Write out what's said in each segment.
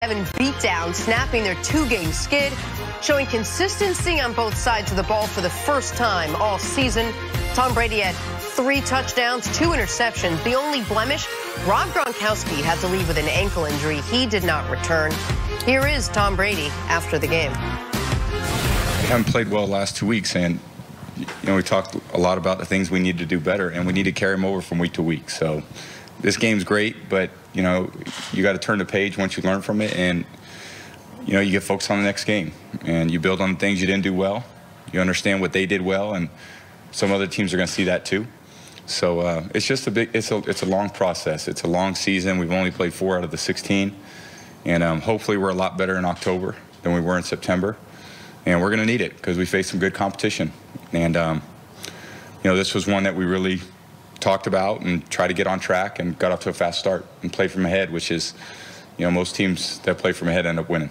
7 beatdown, snapping their 2-game skid, showing consistency on both sides of the ball for the first time all season. Tom Brady had 3 touchdowns, 2 interceptions. The only blemish, Rob Gronkowski had to leave with an ankle injury. He did not return. Here is Tom Brady after the game. We haven't played well the last 2 weeks, and we talked a lot about the things we need to do better, and we need to carry them over from week to week. So this game's great, but you got to turn the page once you learn from it, and you get focused on the next game, and you build on the things you didn't do well. You understand what they did well, and some other teams are going to see that too. So it's just it's a long process. It's a long season. We've only played 4 out of the 16, and hopefully we're a lot better in October than we were in September, and we're going to need it because we face some good competition. And this was one that we really talked about and tried to get on track and got off to a fast start and play from ahead, which is, most teams that play from ahead end up winning.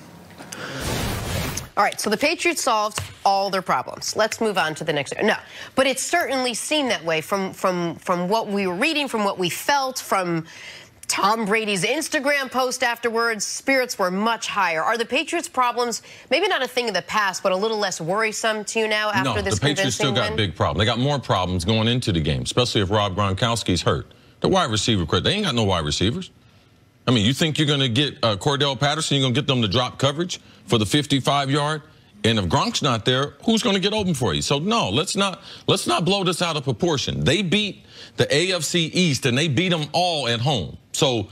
All right, so the Patriots solved all their problems. Let's move on to the next. No, but it certainly seemed that way from what we were reading, from what we felt, from Tom Brady's Instagram post afterwards. Spirits were much higher. Are the Patriots' problems maybe not a thing of the past, but a little less worrisome to you now after this convincing win? No, the Patriots still got big problems. They got more problems going into the game, especially if Rob Gronkowski's hurt. The wide receiver quit. They ain't got no wide receivers. I mean, you think you're going to get Cordell Patterson, you're going to get them to drop coverage for the 55-yard? And if Gronk's not there, who's going to get open for you? So no, let's not blow this out of proportion. They beat the AFC East, and they beat them all at home. So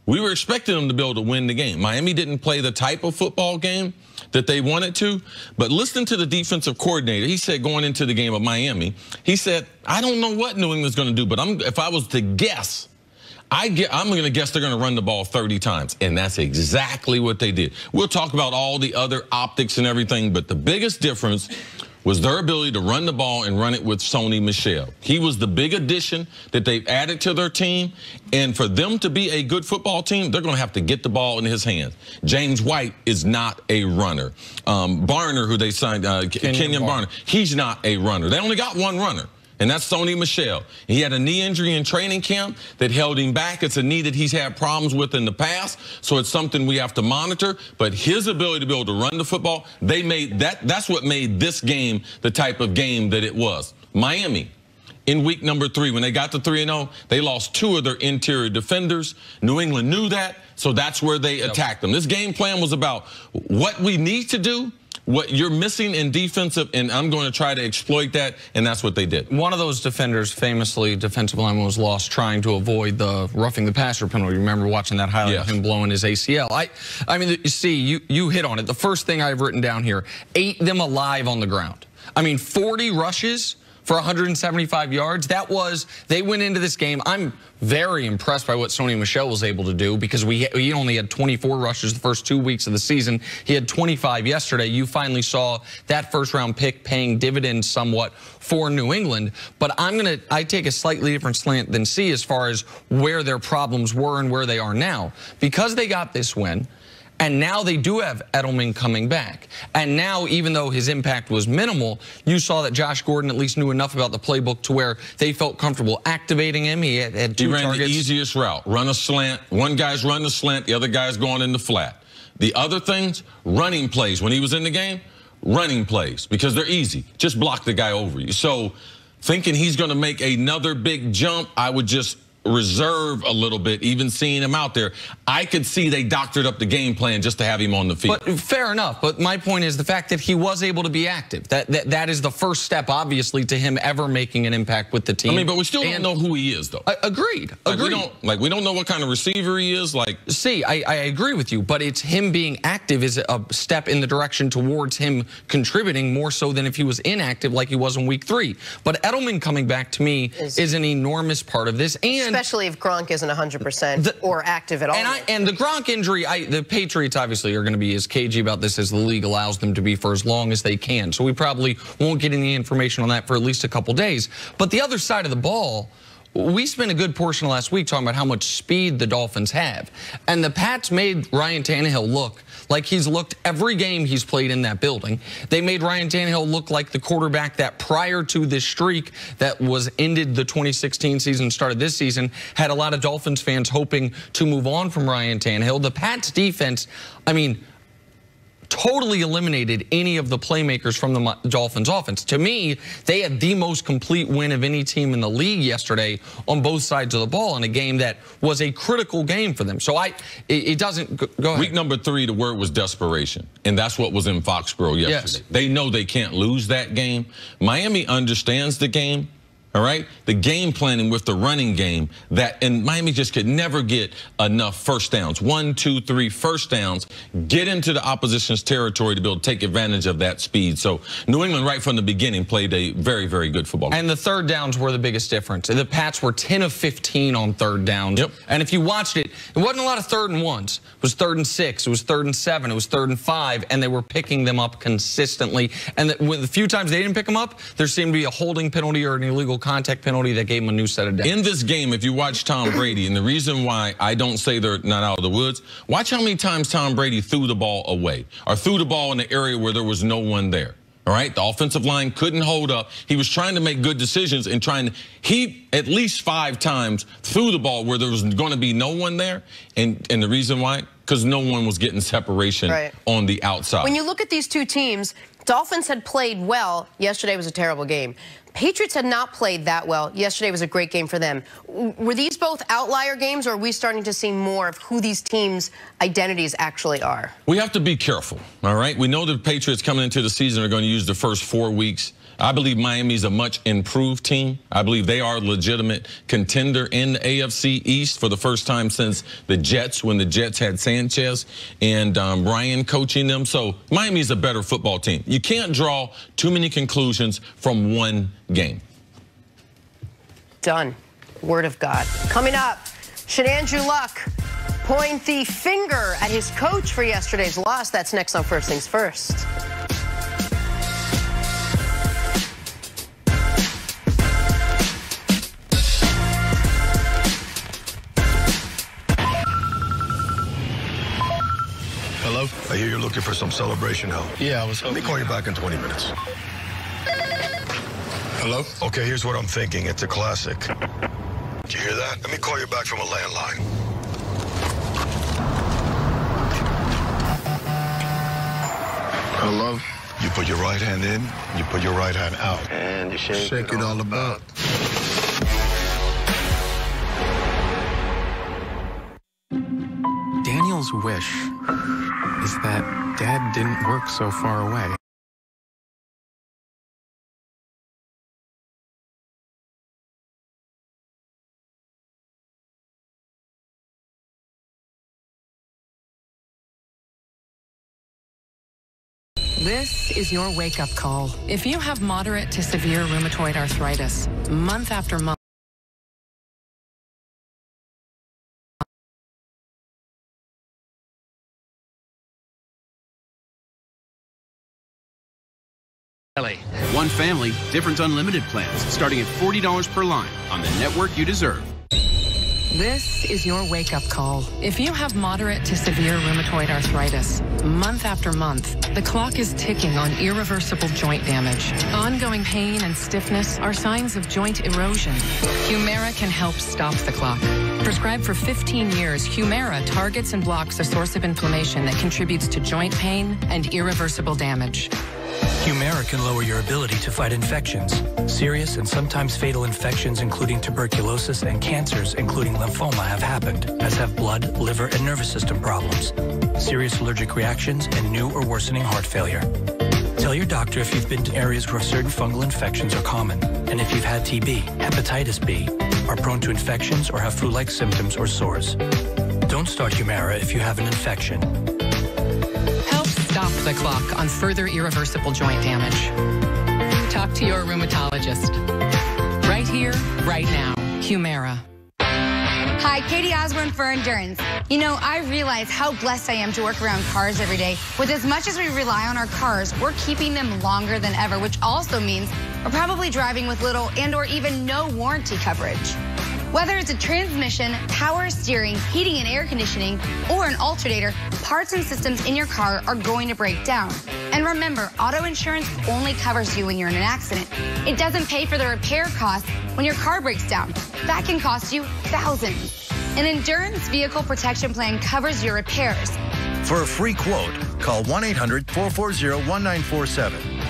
we were expecting them to be able to win the game. Miami didn't play the type of football game that they wanted to. But listen to the defensive coordinator. He said going into the game of Miami, he said, I don't know what New England's going to do, but if I was to guess, I'm going to guess they're going to run the ball 30 times. And that's exactly what they did. We'll talk about all the other optics and everything, but the biggest difference was their ability to run the ball and run it with Sony Michel. He was the big addition that they've added to their team. And for them to be a good football team, they're going to have to get the ball in his hands. James White is not a runner. Barner, who they signed, Kenyon Barner, he's not a runner. They only got one runner, and that's Sony Michel. He had a knee injury in training camp that held him back. It's a knee that he's had problems with in the past, so it's something we have to monitor. But his ability to be able to run the football, that's what made this game the type of game that it was. Miami, in week number 3, when they got to 3-0, they lost 2 of their interior defenders. New England knew that, so that's where they attacked them. This game plan was about what we need to do, what you're missing in defensive, and I'm going to try to exploit that, and that's what they did. One of those defenders, famously, defensive lineman, was lost trying to avoid the roughing the passer penalty. Remember watching that highlight of him blowing his ACL? I mean, you see, you hit on it. The first thing I've written down here, ate them alive on the ground. I mean, 40 rushes for 175 yards. They went into this game. I'm very impressed by what Sony Michel was able to do, because he only had 24 rushes the first 2 weeks of the season. He had 25 yesterday. You finally saw that first-round pick paying dividends somewhat for New England. But I take a slightly different slant than C as far as where their problems were and where they are now. Because they got this win, and now they do have Edelman coming back. And now, even though his impact was minimal, you saw that Josh Gordon at least knew enough about the playbook to where they felt comfortable activating him. He had 2 targets. He ran the easiest route, run a slant. One guy's running the slant, the other guy's going in the flat. The other things, running plays. When he was in the game, running plays, because they're easy. Just block the guy over you. So thinking he's going to make another big jump, I would just reserve a little bit, even seeing him out there. I could see they doctored up the game plan just to have him on the field. But fair enough. But my point is the fact that he was able to be active. That is the first step, obviously, to him ever making an impact with the team. I mean, but we still don't know who he is, though. Agreed. We don't know what kind of receiver he is. See, I agree with you, but it's him being active is a step in the direction towards him contributing more so than if he was inactive like he was in week 3. But Edelman coming back, to me, is an enormous part of this. And especially if Gronk isn't 100% or active at all. And the Gronk injury, the Patriots obviously are going to be as cagey about this as the league allows them to be for as long as they can. So we probably won't get any information on that for at least a couple days. But the other side of the ball, we spent a good portion of last week talking about how much speed the Dolphins have. And the Pats made Ryan Tannehill look like he's looked every game he's played in that building. They made Ryan Tannehill look like the quarterback that prior to this streak that was ended the 2016 season, started this season, had a lot of Dolphins fans hoping to move on from Ryan Tannehill. The Pats defense, I mean, totally eliminated any of the playmakers from the Dolphins offense. To me, they had the most complete win of any team in the league yesterday on both sides of the ball in a game that was a critical game for them. So it doesn't go ahead. Week number 3, the word was desperation, and that's what was in Foxborough yesterday. Yes. They know they can't lose that game. Miami understands the game. All right, the game planning with the running game and Miami just could never get enough first downs. 1, 2, 3 first downs, get into the opposition's territory to be able to take advantage of that speed. So New England right from the beginning played a very, very good football game. And the third downs were the biggest difference. The Pats were 10 of 15 on third downs. Yep. And if you watched it, it wasn't a lot of 3rd and 1s. It was 3rd and 6, it was 3rd and 7, it was 3rd and 5, and they were picking them up consistently. And the few times they didn't pick them up, there seemed to be a holding penalty or an illegal contact penalty that gave him a new set of downs. In this game, if you watch Tom Brady, and the reason why I don't say they're not out of the woods, watch how many times Tom Brady threw the ball away or threw the ball in the area where there was no one there. All right, the offensive line couldn't hold up. He was trying to make good decisions and he at least 5 times threw the ball where there was going to be no one there. And the reason why? Because no one was getting separation on the outside. When you look at these two teams, Dolphins had played well. Yesterday was a terrible game. Patriots had not played that well. Yesterday was a great game for them. Were these both outlier games, or are we starting to see more of who these teams' identities actually are? We have to be careful, all right? We know the Patriots coming into the season are going to use the first 4 weeks. I believe Miami's a much improved team. I believe they are a legitimate contender in the AFC East for the first time since the Jets, when the Jets had Sanchez and Ryan coaching them. So Miami's a better football team. You can't draw too many conclusions from one game. Done. Word of God. Coming up, should Andrew Luck point the finger at his coach for yesterday's loss? That's next on First Things First. Hello? I hear you're looking for some celebration help. Yeah, I was hoping. Let me call you back in 20 minutes. Hello? Okay, here's what I'm thinking. It's a classic. Do you hear that? Let me call you back from a landline. Hello? You put your right hand in, you put your right hand out. And you shake it all about. Daniel's wish is that Dad didn't work so far away. This is your wake-up call. If you have moderate to severe rheumatoid arthritis, month after month, One family, different unlimited plans, starting at $40 per line on the network you deserve. this is your wake-up call. If you have moderate to severe rheumatoid arthritis, month after month, the clock is ticking on irreversible joint damage. Ongoing pain and stiffness are signs of joint erosion. Humira can help stop the clock. Prescribed for 15 years, Humira targets and blocks a source of inflammation that contributes to joint pain and irreversible damage. Humira can lower your ability to fight infections. Serious and sometimes fatal infections, including tuberculosis and cancers, including lymphoma, have happened, as have blood, liver, and nervous system problems, serious allergic reactions, and new or worsening heart failure. Tell your doctor if you've been to areas where certain fungal infections are common, and if you've had TB, hepatitis B, are prone to infections, or have flu-like symptoms or sores. Don't start Humira if you have an infection. Stop the clock on further irreversible joint damage. Talk to your rheumatologist. Right here, right now. Humira. Hi, Katie Osborne for Endurance. You know, I realize how blessed I am to work around cars every day. With as much as we rely on our cars, we're keeping them longer than ever, which also means we're probably driving with little and or even no warranty coverage. Whether it's a transmission, power steering, heating and air conditioning, or an alternator, parts and systems in your car are going to break down. And remember, auto insurance only covers you when you're in an accident. It doesn't pay for the repair costs when your car breaks down. That can cost you thousands. An Endurance Vehicle Protection Plan covers your repairs. For a free quote, call 1-800-440-1947.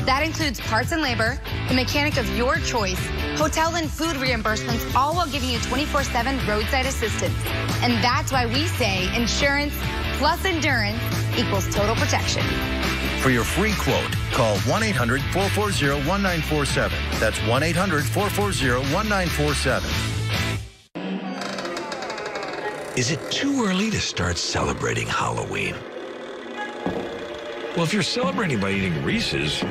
That includes parts and labor, the mechanic of your choice, hotel and food reimbursements, all while giving you 24/7 roadside assistance. And that's why we say insurance plus endurance equals total protection. For your free quote, call 1-800-440-1947. That's 1-800-440-1947. Is it too early to start celebrating Halloween? Well, if you're celebrating by eating Reese's,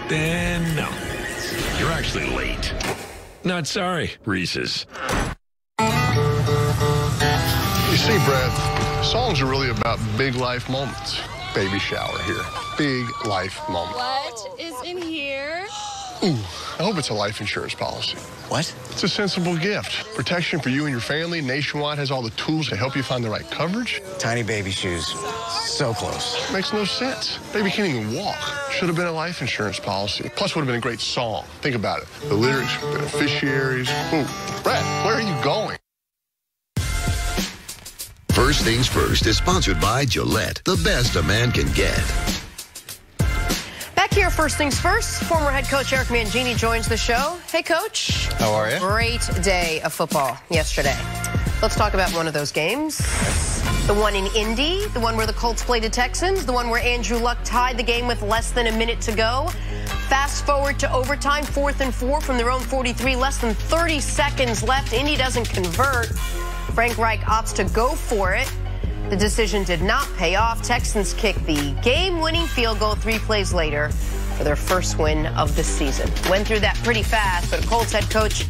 then no. You're actually late. Not sorry, Reese's. You see, Brad, songs are really about big life moments. Baby shower here. Big life moment. What is in here? Ooh, I hope it's a life insurance policy. What? It's a sensible gift. Protection for you and your family. Nationwide has all the tools to help you find the right coverage. Tiny baby shoes. So close. Makes no sense. Baby can't even walk. Should have been a life insurance policy. Plus, would have been a great song. Think about it. The lyrics, beneficiaries. Ooh, Brad, where are you going? First Things First is sponsored by Gillette, the best a man can get. Back here, First Things First, former head coach Eric Mangini joins the show. Hey, Coach. How are you? Great day of football yesterday. Let's talk about one of those games. The one in Indy, the one where the Colts played the Texans, the one where Andrew Luck tied the game with less than a minute to go. Fast forward to overtime, 4th and 4 from their own 43, less than 30 seconds left. Indy doesn't convert. Frank Reich opts to go for it. The decision did not pay off. Texans kick the game-winning field goal 3 plays later for their first win of the season. Went through that pretty fast, but Colts head coach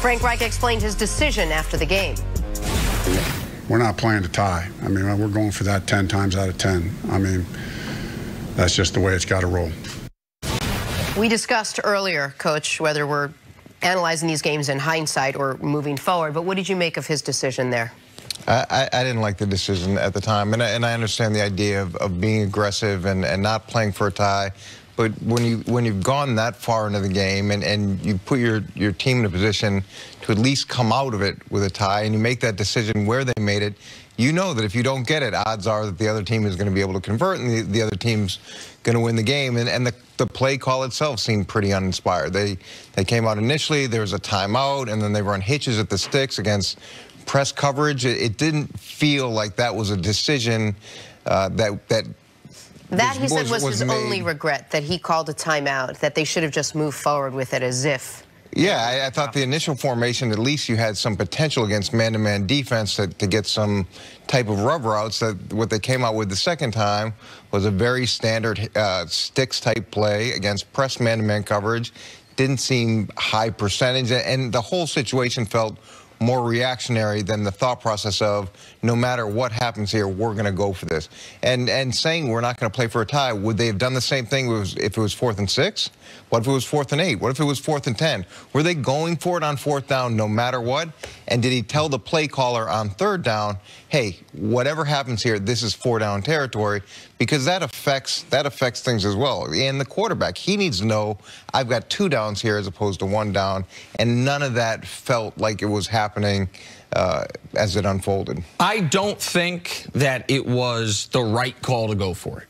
Frank Reich explained his decision after the game. We're not playing to tie. I mean, we're going for that 10 times out of 10. I mean, that's just the way it's got to roll. We discussed earlier, Coach, whether we're analyzing these games in hindsight or moving forward, but what did you make of his decision there? I didn't like the decision at the time, and I understand the idea of being aggressive and not playing for a tie. But when you've gone that far into the game and you put your team in a position to at least come out of it with a tie, and you make that decision where they made it, you know that if you don't get it, odds are that the other team is going to be able to convert, and the other team's going to win the game. And the play call itself seemed pretty uninspired. They came out initially, there was a timeout, and then they run hitches at the sticks against press coverage. It didn't feel like that was a decision That, he said, was his only regret, that he called a timeout, that they should have just moved forward with it as if. Yeah, I thought the initial formation, at least you had some potential against man-to-man defense to get some type of rub routes. That what they came out with the second time was a very standard sticks-type play against press man-to-man coverage. Didn't seem high percentage, and the whole situation felt more reactionary than the thought process of no matter what happens here, we're going to go for this. And saying we're not going to play for a tie, would they have done the same thing if it was 4th and 6? What if it was 4th and 8? What if it was 4th and 10? Were they going for it on 4th down no matter what? And did he tell the play caller on 3rd down, hey, whatever happens here, this is 4-down territory? Because that affects things as well. And the quarterback, he needs to know I've got 2 downs here as opposed to 1 down, and none of that felt like it was happening as it unfolded. I don't think that it was the right call to go for it,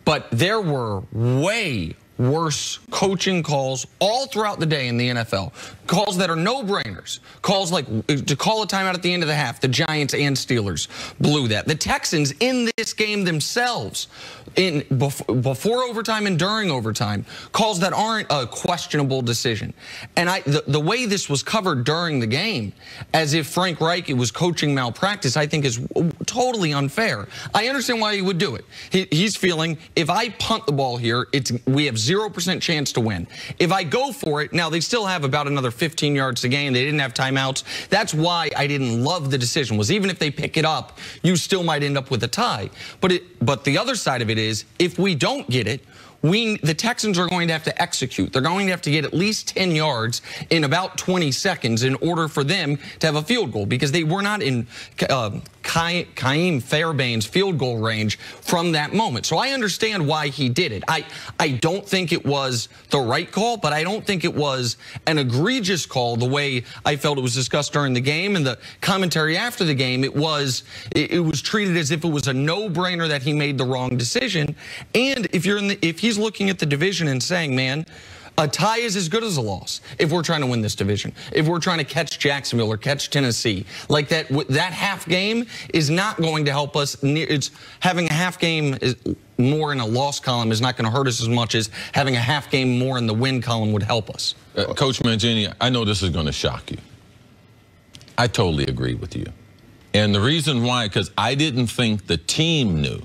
but there were way worse coaching calls all throughout the day in the NFL. Calls that are no-brainers. Calls like to call a timeout at the end of the half. The Giants and Steelers blew that. The Texans in this game themselves, before overtime and during overtime, calls that aren't a questionable decision. And the way this was covered during the game, as if Frank Reich was coaching malpractice, I think is totally unfair. I understand why he would do it. He's feeling, if I punt the ball here, we have 0% chance to win. If I go for it, now they still have about another 15 yards to gain. They didn't have timeouts. That's why I didn't love the decision, was even if they pick it up, you still might end up with a tie. But the other side of it is, if we don't get it, the Texans are going to have to execute. They're going to have to get at least 10 yards in about 20 seconds in order for them to have a field goal, because they were not in Ka'im Fairbairn's field goal range from that moment. So I understand why he did it. I don't think it was the right call, but I don't think it was an egregious call the way I felt it was discussed during the game and the commentary after the game. It was treated as if it was a no-brainer that he made the wrong decision. And if he's looking at the division and saying, man, a tie is as good as a loss if we're trying to win this division. If we're trying to catch Jacksonville or catch Tennessee, like that half game is not going to help us. It's having a half game more in a loss column is not going to hurt us as much as having a half game more in the win column would help us. Coach Mangini, I know this is going to shock you. I totally agree with you. And the reason why, because I didn't think the team knew.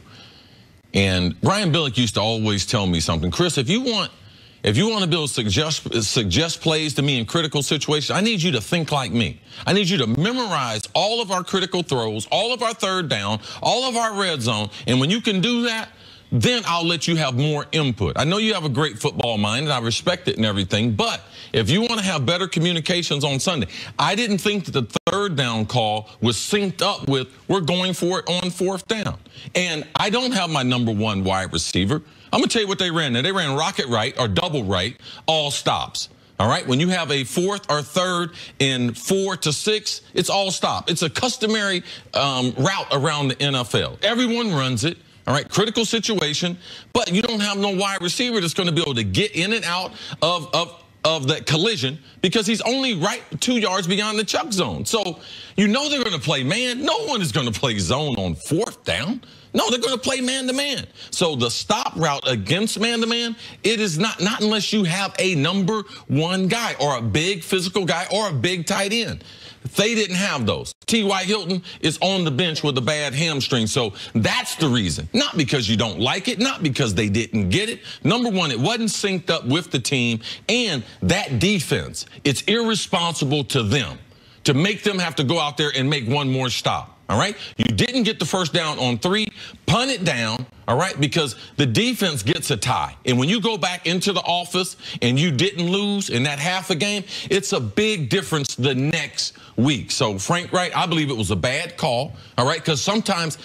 And Brian Billick used to always tell me something. Chris, if you want to build suggest plays to me in critical situations, I need you to think like me. I need you to memorize all of our critical throws, all of our third down, all of our red zone. And when you can do that, then I'll let you have more input. I know you have a great football mind, and I respect it and everything, but if you want to have better communications on Sunday, I didn't think that the third down call was synced up with we're going for it on fourth down. And I don't have my #1 wide receiver. I'm going to tell you what they ran. Now, they ran rocket right or double right, all stops. All right, when you have a fourth or third in 4 to 6, it's all stop. It's a customary route around the NFL. Everyone runs it. All right, critical situation, but you don't have no wide receiver that's going to be able to get in and out of that collision because he's only right 2 yards beyond the chuck zone. So you know they're going to play man. No one is going to play zone on fourth down. No, they're going to play man-to-man. So the stop route against man-to-man, it is not unless you have a #1 guy or a big physical guy or a big tight end. They didn't have those. T.Y. Hilton is on the bench with a bad hamstring. So that's the reason. Not because you don't like it, not because they didn't get it. #1, it wasn't synced up with the team. And that defense, it's irresponsible to them to make them have to go out there and make one more stop. All right, you didn't get the first down on 3, punt it down, all right, because the defense gets a tie. And when you go back into the office and you didn't lose in that half a game, it's a big difference the next week. So, Frank Wright, I believe it was a bad call, all right, because sometimes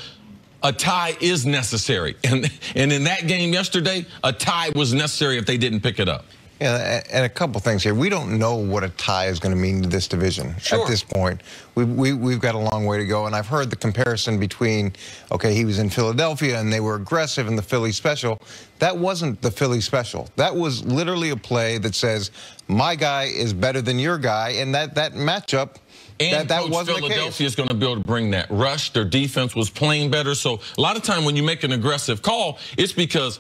a tie is necessary. And in that game yesterday, a tie was necessary if they didn't pick it up. Yeah, and a couple things here. We don't know what a tie is going to mean to this division at this point. We've got a long way to go, and I've heard the comparison between, okay, he was in Philadelphia and they were aggressive in the Philly special. That wasn't the Philly special. That was literally a play that says, my guy is better than your guy, and that matchup, and that wasn't the case. Philadelphia is going to be able to bring that rush. Their defense was playing better. So a lot of time when you make an aggressive call, it's because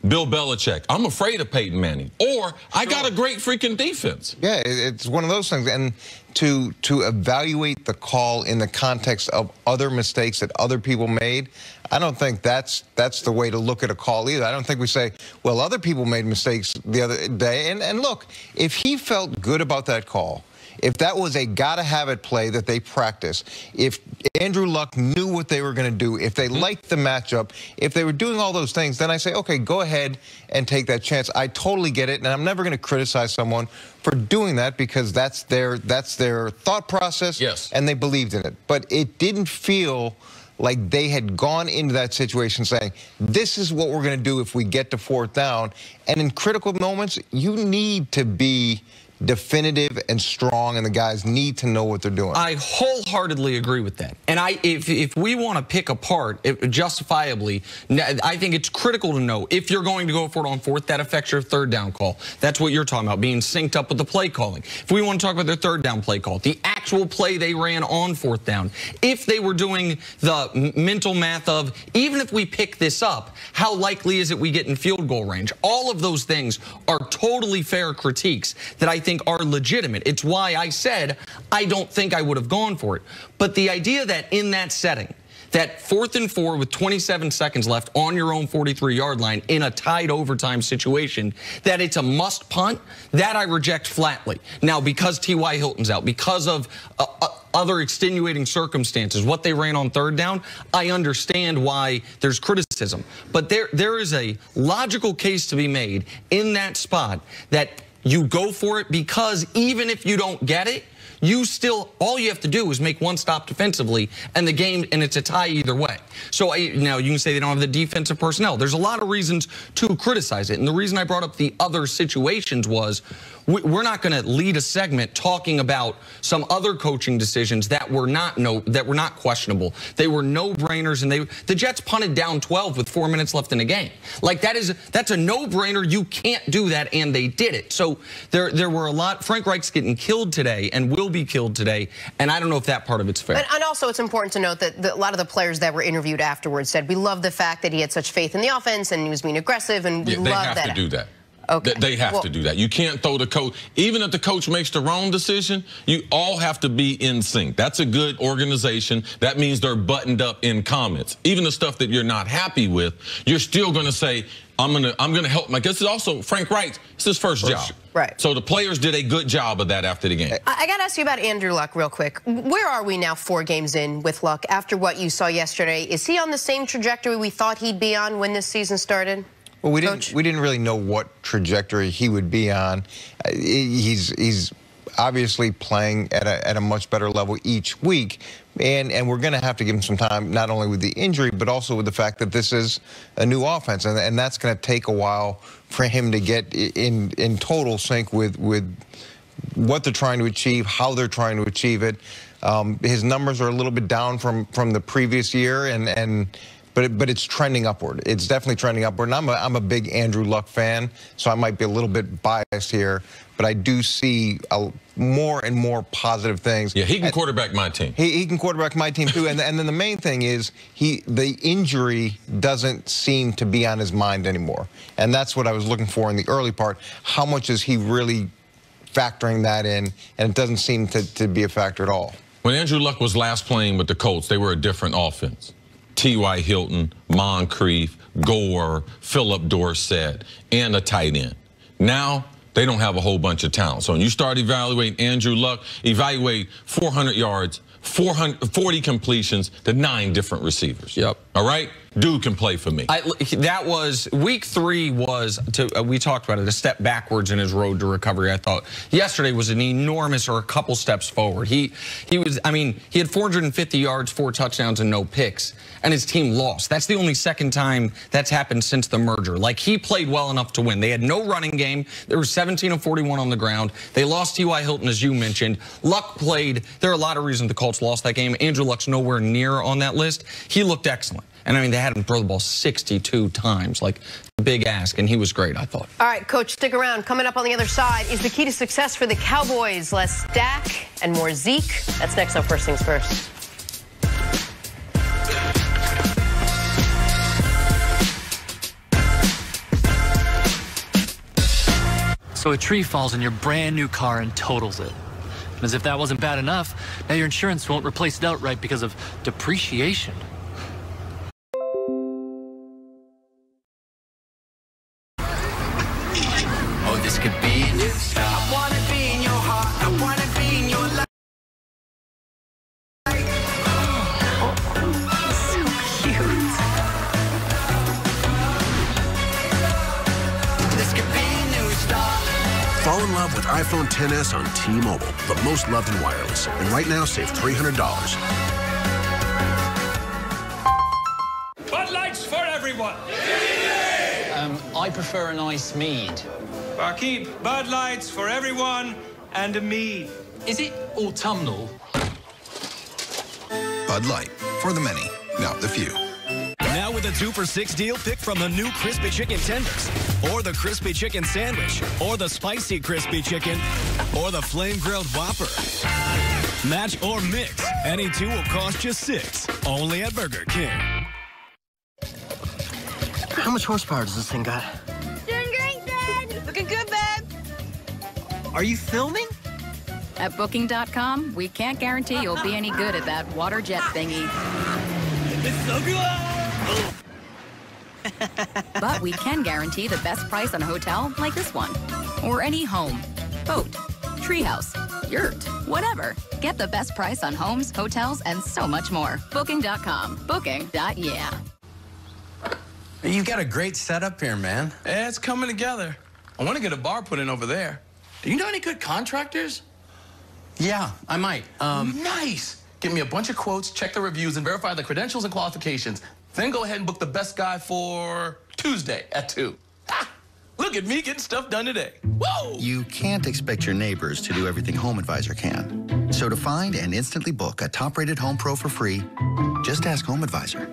Bill Belichick, I'm afraid of Peyton Manning, or I got a great freaking defense. Yeah, it's one of those things. And to evaluate the call in the context of other mistakes that other people made, I don't think that's the way to look at a call either. I don't think we say, well, other people made mistakes the other day. And look, if he felt good about that call, if that was a gotta-have-it play that they practice, if Andrew Luck knew what they were going to do, if they liked the matchup, if they were doing all those things, then I say, okay, go ahead and take that chance. I totally get it, and I'm never going to criticize someone for doing that because that's their thought process, yes, and they believed in it. But it didn't feel like they had gone into that situation saying, this is what we're going to do if we get to fourth down. And in critical moments, you need to be definitive and strong, and the guys need to know what they're doing. I wholeheartedly agree with that. And if we want to pick apart justifiably, I think it's critical to know if you're going to go for it on fourth, that affects your third down call. That's what you're talking about, being synced up with the play calling. If we want to talk about their third down play call, the actual play they ran on fourth down, if they were doing the mental math of, even if we pick this up, how likely is it we get in field goal range? All of those things are totally fair critiques that I think are legitimate. It's why I said I don't think I would have gone for it. But the idea that in that setting, that 4th and 4 with 27 seconds left on your own 43-yard line in a tied overtime situation, that it's a must punt, that I reject flatly. Now, because T.Y. Hilton's out, because of other extenuating circumstances, what they ran on third down, I understand why there's criticism. But there is a logical case to be made in that spot that you go for it, because even if you don't get it, you still, all you have to do is make one stop defensively, and the game, and it's a tie either way. So now you can say they don't have the defensive personnel. There's a lot of reasons to criticize it, and the reason I brought up the other situations was we're not going to lead a segment talking about some other coaching decisions that were not questionable. They were no-brainers, and the Jets punted down 12 with 4 minutes left in the game. Like that's a no-brainer. You can't do that, and they did it. So there were a lot. Frank Reich's getting killed today and will be killed today, and I don't know if that part of it's fair. And also, it's important to note that a lot of the players that were interviewed afterwards said, we love the fact that he had such faith in the offense and he was being aggressive, and we love that. They have to do that. Okay. They have to do that. You can't throw the coach. Even if the coach makes the wrong decision, you all have to be in sync. That's a good organization. That means they're buttoned up in comments. Even the stuff that you're not happy with, you're still going to say, I'm gonna help. I guess it's also Frank Reich. It's his first job. Right. So the players did a good job of that after the game. I got to ask you about Andrew Luck real quick. Where are we now 4 games in with Luck after what you saw yesterday? Is he on the same trajectory we thought he'd be on when this season started? Well, we didn't really know what trajectory he would be on. He's obviously playing at a much better level each week, and we're going to have to give him some time, not only with the injury, but also with the fact that this is a new offense, and that's going to take a while for him to get in total sync with what they're trying to achieve, how they're trying to achieve it. His numbers are a little bit down from the previous year, but it's trending upward. It's definitely trending upward. And I'm a big Andrew Luck fan, so I might be a little bit biased here, but I do see more and more positive things. Yeah, he can quarterback my team. He can quarterback my team too. And then the main thing is the injury doesn't seem to be on his mind anymore. And that's what I was looking for in the early part. How much is he really factoring that in? And it doesn't seem to be a factor at all. When Andrew Luck was last playing with the Colts, they were a different offense. T.Y. Hilton, Moncrief, Gore, Philip Dorsett, and a tight end. Now, they don't have a whole bunch of talent. So when you start evaluating Andrew Luck, evaluate 400 yards, 40 completions to 9 different receivers. Yep. All right? Dude can play for me. That was, week 3 was, we talked about it, a step backwards in his road to recovery, I thought. Yesterday was an enormous, or a couple steps forward. He was, I mean, he had 450 yards, 4 touchdowns, and no picks, and his team lost. That's the only second time that's happened since the merger. Like, he played well enough to win. They had no running game. They were 17 of 41 on the ground. They lost T.Y. Hilton, as you mentioned. Luck played. There are a lot of reasons the Colts lost that game. Andrew Luck's nowhere near on that list. He looked excellent. And I mean, they had him throw the ball 62 times, like a big ask, and he was great, I thought. All right, Coach, stick around. Coming up on the other side is the key to success for the Cowboys. Less Dak and more Zeke. That's next on First Things First. So a tree falls in your brand new car and totals it. And as if that wasn't bad enough, now your insurance won't replace it outright because of depreciation. Oh, this could be a new start. I wanna be in your heart. I wanna be in your life. Oh, so cute. This could be a new start. Fall in love with iPhone XS on T-Mobile, the most loved in wireless. And right now, save $300. Bud Lights for everyone. I prefer an ice mead. Barkeep, Bud Lights for everyone and a mead. Is it autumnal? Bud Light, for the many, not the few. Now with a 2 for $6 deal, pick from the new Crispy Chicken Tenders, or the Crispy Chicken Sandwich, or the Spicy Crispy Chicken, or the Flame Grilled Whopper. Match or mix. Any 2 will cost you $6. Only at Burger King. How much horsepower does this thing got? Doing great, Dad. Looking good, babe. Are you filming? At Booking.com, we can't guarantee you'll be any good at that water jet thingy. It's so good! But we can guarantee the best price on a hotel like this one. Or any home, boat, treehouse, yurt, whatever. Get the best price on homes, hotels, and so much more. Booking.com. Booking.yeah. You've got a great setup here, man. Yeah, it's coming together. I want to get a bar put in over there. Do you know any good contractors? Yeah, I might. Nice. Give me a bunch of quotes, check the reviews, and verify the credentials and qualifications. Then go ahead and book the best guy for Tuesday at 2. Ah, look at me getting stuff done today. Whoa! You can't expect your neighbors to do everything HomeAdvisor can. So to find and instantly book a top-rated home pro for free, just ask HomeAdvisor.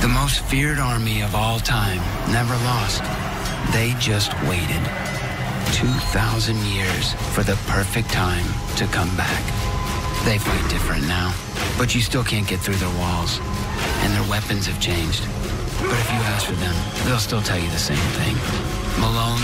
The most feared army of all time never lost. They just waited 2,000 years for the perfect time to come back. They fight different now, but you still can't get through their walls, and their weapons have changed. But if you ask for them, they'll still tell you the same thing. Malone